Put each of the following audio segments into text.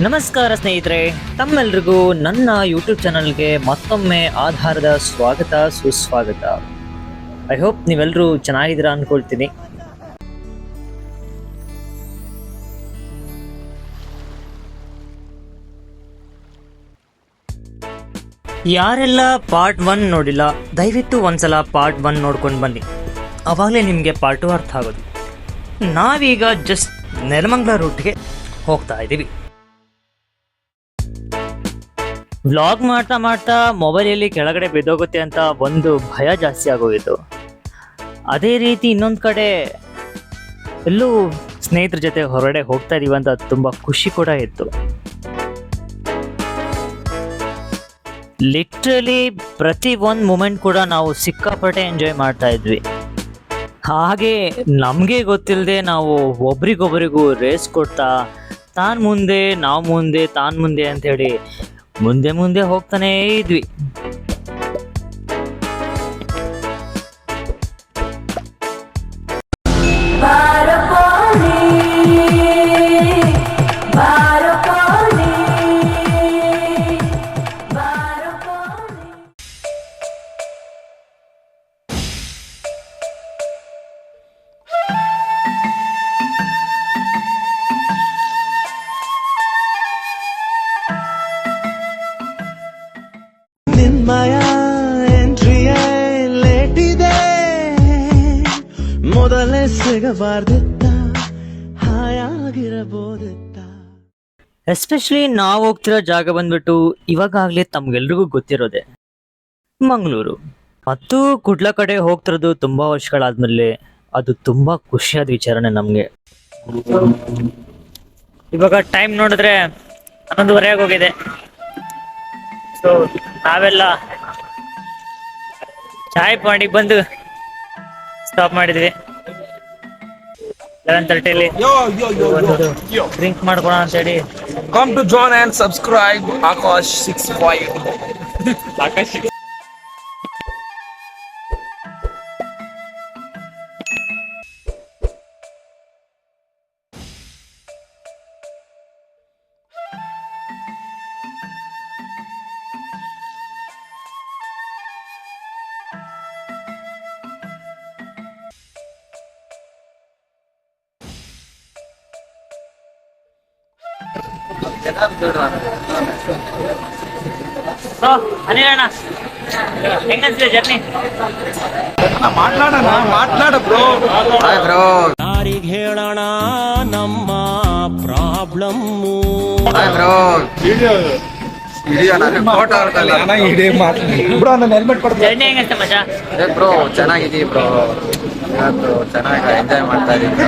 ನಮಸ್ಕಾರ ಸ್ನೇಹಿತರೆ, ತಮ್ಮೆಲ್ರಿಗೂ ನನ್ನ ಯೂಟ್ಯೂಬ್ ಚಾನಲ್ಗೆ ಮತ್ತೊಮ್ಮೆ ಆಧಾರದ ಸ್ವಾಗತ ಸುಸ್ವಾಗತ. ಐ ಹೋಪ್ ನೀವೆಲ್ಲರೂ ಚೆನ್ನಾಗಿದ್ದೀರಾ ಅನ್ಕೊಳ್ತೀನಿ. ಯಾರೆಲ್ಲ ಪಾರ್ಟ್ 1 ನೋಡಿಲ್ಲ, ದಯವಿಟ್ಟು ಒಂದ್ಸಲ ಪಾರ್ಟ್ 1 ನೋಡ್ಕೊಂಡು ಬನ್ನಿ, ಅವಾಗಲೇ ನಿಮಗೆ ಪಾರ್ಟ್ 2 ಅರ್ಥ ಆಗೋದು. ನಾವೀಗ ಜಸ್ಟ್ ನೆಲಮಂಗಲ ರೂಟ್ಗೆ ಹೋಗ್ತಾ ಇದ್ದೀವಿ. ವ್ಲಾಗ್ ಮಾಡ್ತಾ ಮಾಡ್ತಾ ಮೊಬೈಲಲ್ಲಿ ಕೆಳಗಡೆ ಬಿದ್ದೋಗುತ್ತೆ ಅಂತ ಒಂದು ಭಯ ಜಾಸ್ತಿ ಆಗೋಗಿತ್ತು. ಅದೇ ರೀತಿ ಇನ್ನೊಂದು ಕಡೆ ಎಲ್ಲೂ ಸ್ನೇಹಿತರ ಜೊತೆ ಹೊರಗಡೆ ಹೋಗ್ತಾ ಇದೀವಿ ಅಂತ ತುಂಬ ಖುಷಿ ಕೂಡ ಇತ್ತು. ಲಿಟ್ರಲಿ ಪ್ರತಿ ಒಂದು ಮೂಮೆಂಟ್ ಕೂಡ ನಾವು ಸಿಕ್ಕಾಪಟ್ಟೆ ಎಂಜಾಯ್ ಮಾಡ್ತಾ ಇದ್ವಿ. ಹಾಗೆ ನಮಗೆ ಗೊತ್ತಿಲ್ಲದೆ ನಾವು ಒಬ್ರಿಗೊಬ್ರಿಗೂ ರೇಸ್ ಕೊಡ್ತಾ ತಾನು ಮುಂದೆ ನಾವು ಮುಂದೆ ತಾನು ಮುಂದೆ ಅಂಥೇಳಿ ಮುಂದೆ ಮುಂದೆ ಹೋಗ್ತಾನೇ ಇದ್ವಿ. ನಿನ್ಮಯ ಎಂಟ್ರಿಯೇ ಲೇಟ್ ಇದೆ, ಮೊದಲೇ ಸಿಗಬಾರ್ದಿತ್ತ, ಹಾಯಾಗಿರಬಹುದಿತ್ತ. ಎಸ್ಪೆಷಲಿ ನಾವು ಹೋಗ್ತಿರೋ ಜಾಗ ಬಂದ್ಬಿಟ್ಟು ಇವಾಗಲೇ ತಮ್ಗೆಲ್ರಿಗೂ ಗೊತ್ತಿರೋದೆ ಮಂಗಳೂರು. ಮತ್ತು ಕುಡ್ಲ ಕಡೆ ಹೋಗ್ತಿರೋದು ತುಂಬಾ ವರ್ಷಗಳಾದ್ಮೇಲೆ ಅದು ತುಂಬಾ ಖುಷಿಯಾದ ವಿಚಾರನೆ ನಮ್ಗೆ. ಇವಾಗ ಟೈಮ್ ನೋಡಿದ್ರೆ 11:30 ಹೋಗಿದೆ. ಸೊ ನಾವೆಲ್ಲ ಚಾಯ್ ಪಾಯಿಂಟಿಗೆ ಬಂದು ಸ್ಟಾಪ್ ಮಾಡಿದ್ವಿ 11:30 ಡ್ರಿಂಕ್ ಮಾಡ್ಕೊಳ ಅಂತ ಹೇಳಿ. Come to join and subscribe Akash 65. Akash ಅನಿಲಣ್ಣ, ಹೆಂಗನ್ಸಿದೆ ಜರ್ನಿ? ಮಾತಾಡ ಬ್ರೋ. ಯಾರಿಗೆ ಹೇಳೋಣ ನಮ್ಮ ಪ್ರಾಬ್ಲಮ್ಮು? ಜರ್ನಿ ಹೆಂಗನ್ಸುತ್ತೆ ಮಚ್ಚ? ಬ್ರೋ ಚೆನ್ನಾಗಿದ್ದೀವಿ ಬ್ರೋ, ಇವತ್ತು ಚೆನ್ನಾಗಿ ಎಂಜಾಯ್ ಮಾಡ್ತಾ ಇದ್ದೀವಿ.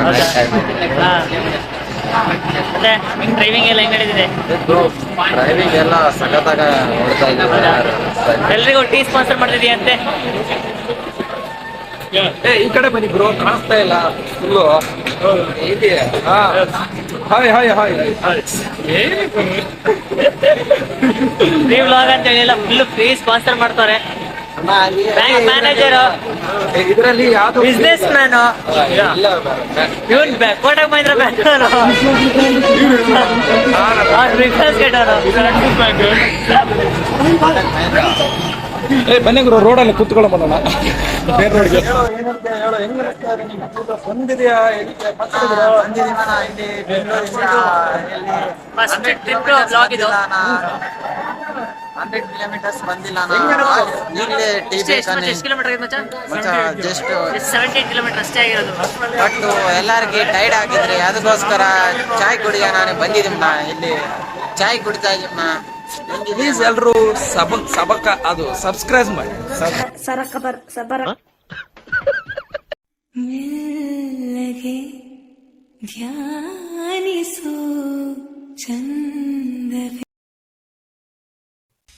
ಮತ್ತೆ ನಿಮ್ ಡ್ರೈವಿಂಗ್ ಎಲ್ಲ ಹೆಂಗ್ ನಡೀತಿದೆ? ಬ್ರೋ ಡ್ರೈವಿಂಗ್ ಎಲ್ಲ ಸಖತ್ತಾಗ ನೋಡ್ತಾ ಇದ್ದೀವಿ. ಎಲ್ರಿಗೂ ಟೀ ಸ್ಪಾನ್ಸರ್ ಮಾಡ್ತಿದೀಯ ಅಂತೆ. ಈ ಕಡೆ ಬನ್ನಿ ಬ್ರೋ, ಕಾಣಿಸ್ತಾ ಇಲ್ಲ full. Hi hi hi. Free vlog ಅಂತ ಹೇಳಿ ಎಲ್ಲ ಫುಲ್ ಫ್ರೀ ಸ್ಪಾನ್ಸರ್ ಮಾಡ್ತಾರೆ. ಬ್ಯಾಂಕ್ ಮ್ಯಾನೇಜರ್, ಇದರಲ್ಲಿ ಯಾವ್ದು ಬಿಸ್ನೆಸ್ ಮ್ಯಾನು, ಇವನ್ ಕೋಟಕ್ ಮಹೀಂದ್ರ ಬ್ಯಾಂಕ್ ಬಿಸ್ನೆಸ್ ಗೆಟರು. ಬನ್ನಿ ಗುರು, ರೋಡಲ್ಲಿ ಕೂತ್ಕೊಳ್ಳೋ ಬರೋಣ. ಬೇರೆ ರೋಡ್ಗೆ ಬಂದಿದೆಯಾ? ಫಸ್ಟ್ ಟ್ರಿಪ್ ವ್ಲಾಗ್ ಇದು. 100 ಕಿಲೋಮೀಟರ್ಸ್ ಬಂದಿಲ್ಲ. ಈಗಲೇ ಎಷ್ಟು ಕಿಲೋಮೀಟರ್ ಆಗಿದೆ ಮಚ್ಚ? ಜಸ್ಟ್ 17 ಕಿಲೋಮೀಟರ್ ಅಷ್ಟೇ ಆಗಿರೋದು. ಬಟ್ ಎಲ್ಲರಿಗೆ ಟೈರ್ಡ್ ಆಗಿದ್ರಿ, ಅದಕ್ಕೋಸ್ಕರ ಚಾಯ್ ಕುಡಿಯ ನಾನು ಬಂದಿದ್ದೀನ. ಇಲ್ಲಿ ಚಾಯ್ ಕುಡಿತಾ ಇದ್ದೀನ. ಪ್ಲೀಸ್ ಎಲ್ರು ಸಬಕ ಅದು ಸಬ್ಸ್ಕ್ರೈಬ್ ಮಾಡಿ. ಮೆಲ್ಲಗೆ ಧ್ಯಾನಿಸು ಚಂದವೇ.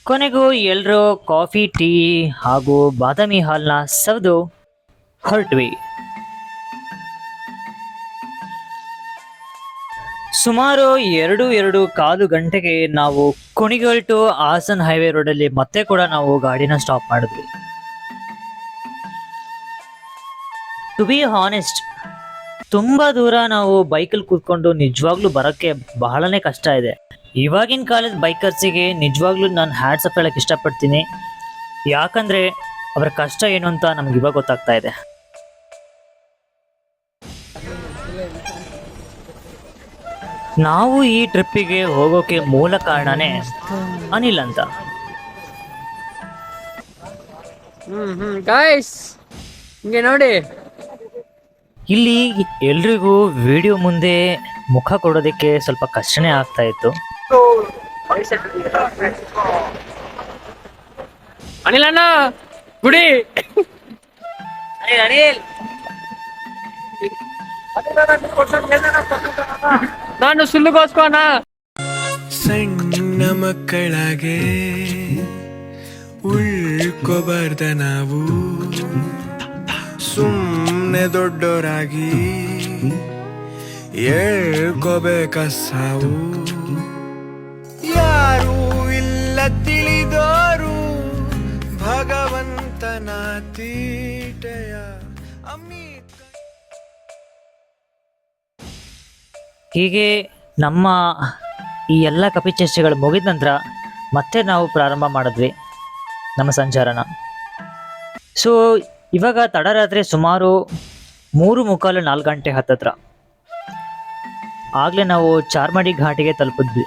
ಕೊನೆಗೂ ಎಲ್ಲರೂ ಕಾಫಿ, ಟೀ ಹಾಗೂ ಬಾದಾಮಿ ಹಾಲ್ನ ಸವಿದು ಹೊರಟ್ವಿ. ಸುಮಾರು 2.25 ಗಂಟೆಗೆ ನಾವು ಕುಣಿಗಲ್ ಟು ಹಾಸನ್ ಹೈವೇ ರೋಡಲ್ಲಿ ಮತ್ತೆ ಕೂಡ ನಾವು ಗಾಡಿನ ಸ್ಟಾಪ್ ಮಾಡಿದ್ವಿ. ಟು ಬಿ ಹಾನೆಸ್ಟ್, ತುಂಬ ದೂರ ನಾವು ಬೈಕಲ್ಲಿ ಕೂತ್ಕೊಂಡು ನಿಜವಾಗ್ಲೂ ಬರೋಕ್ಕೆ ಬಹಳನೇ ಕಷ್ಟ ಇದೆ. ಇವಾಗಿನ ಕಾಲದ ಬೈಕರ್ಸಿಗೆ ನಿಜವಾಗ್ಲೂ ನಾನು ಹ್ಯಾಟ್ಸ್ ಆಫ್ ಹೇಳಕ್ಕೆ ಇಷ್ಟಪಡ್ತೀನಿ. ಯಾಕಂದರೆ ಅವರ ಕಷ್ಟ ಏನು ಅಂತ ನಮ್ಗೆ ಇವಾಗ ಗೊತ್ತಾಗ್ತಾ ಇದೆ. ನಾವು ಈ ಟ್ರಿಪ್ಪಿಗೆ ಹೋಗೋಕೆ ಮೂಲ ಕಾರಣನೇ ಅನಿಲ್ ಅಂತ. ಗಾಯ್ಸ್ ಹಿಂಗೆ ನೋಡಿ, ಇಲ್ಲಿ ಎಲ್ರಿಗೂ ವಿಡಿಯೋ ಮುಂದೆ ಮುಖ ಕೊಡೋದಕ್ಕೆ ಸ್ವಲ್ಪ ಕಷ್ಟನೇ ಆಗ್ತಾ ಇತ್ತು. ಅನಿಲ್ ಅಣ್ಣ ಗುಡಿ, ಅನಿಲ್ ನಾನು ಸುಳ್ಳುಗೋಸ್ಕರ ಸಣ್ಣ ಮಕ್ಕಳಾಗೆ ಉಳ್ಕೋಬಾರ್ದ ನಾವು, ಸುಮ್ಮನೆ ದೊಡ್ಡೋರಾಗಿ ಹೇಳ್ಕೋಬೇಕ ಸಾವು. ಯಾರೂ ಇಲ್ಲ ತಿಳಿದೋರು ಭಗವಂತನ ತೀಟೆಯ ಅಮಿತ. ಹೀಗೆ ನಮ್ಮ ಈ ಎಲ್ಲ ಕಪಿಚೇಷ್ಟೆಗಳು ಮುಗಿದ ನಂತರ ಮತ್ತೆ ನಾವು ಪ್ರಾರಂಭ ಮಾಡಿದ್ವಿ ನಮ್ಮ ಸಂಚಾರನ. ಸೊ ಇವಾಗ ತಡರಾತ್ರಿ ಸುಮಾರು 3:45-4 ಗಂಟೆ ಹತ್ತತ್ರ ಆಗಲೇ ನಾವು ಚಾರ್ಮಾಡಿ ಘಾಟಿಗೆ ತಲುಪಿದ್ವಿ.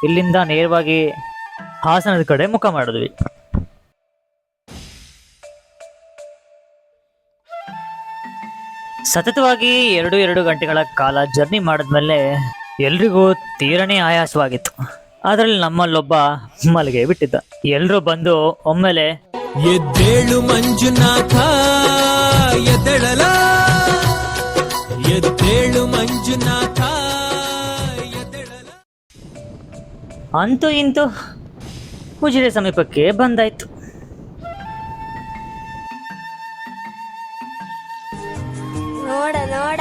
ಇಲ್ಲಿಂದ ನೇರವಾಗಿ ಹಾಸನದ ಕಡೆ ಮುಖ ಮಾಡಿದ್ವಿ. ಸತತವಾಗಿ 2 ಗಂಟೆಗಳ ಕಾಲ ಜರ್ನಿ ಮಾಡಿದ್ಮೇಲೆ ಎಲ್ರಿಗೂ ತೀರನೇ ಆಯಾಸವಾಗಿತ್ತು. ಅದರಲ್ಲಿ ನಮ್ಮಲ್ಲೊಬ್ಬ ಮಲಗೆ ಬಿಟ್ಟಿದ್ದ. ಎಲ್ಲರೂ ಬಂದು ಒಮ್ಮೆಲೆ ಎದ್ದೇಳು ಮಂಜುನಾಥ ಎದ್ದೇಳಲ, ಎದ್ದೇಳು ಮಂಜುನಾಥ ಎದ್ದೇಳಲ. ಅಂತೂ ಇಂತೂ ಉಜಿರೆ ಸಮೀಪಕ್ಕೆ ಬಂದಾಯ್ತು. ನೋಡ ನೋಡ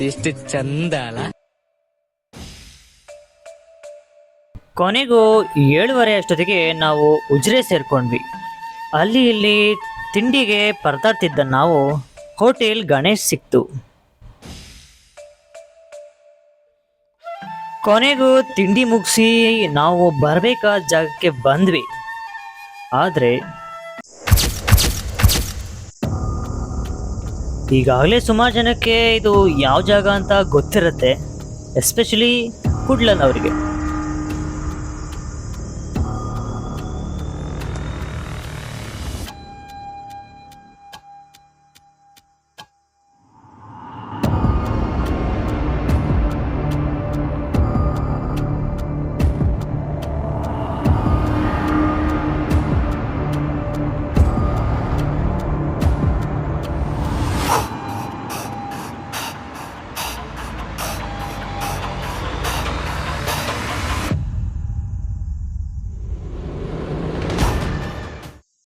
ಎಷ್ಟು ಚಂದ ಅಲ್ಲ. ಕೊನೆಗೂ 7:30 ಅಷ್ಟೊತ್ತಿಗೆ ನಾವು ಉಜಿರೆ ಸೇರ್ಕೊಂಡ್ವಿ. ಅಲ್ಲಿ ಇಲ್ಲಿ ತಿಂಡಿಗೆ ಪರದಾಡ್ತಿದ್ದ ನಾವು ಹೋಟೆಲ್ ಗಣೇಶ್ ಸಿಕ್ತು. ಕೊನೆಗೂ ತಿಂಡಿ ಮುಗಿಸಿ ನಾವು ಬರಬೇಕಾದ ಜಾಗಕ್ಕೆ ಬಂದ್ವಿ. ಆದರೆ ಈಗಾಗಲೇ ಸುಮಾರು ಜನಕ್ಕೆ ಇದು ಯಾವ ಜಾಗ ಅಂತ ಗೊತ್ತಿರುತ್ತೆ, ಎಸ್ಪೆಷಲಿ ಕುಡ್ಲನ್ ಅವರಿಗೆ.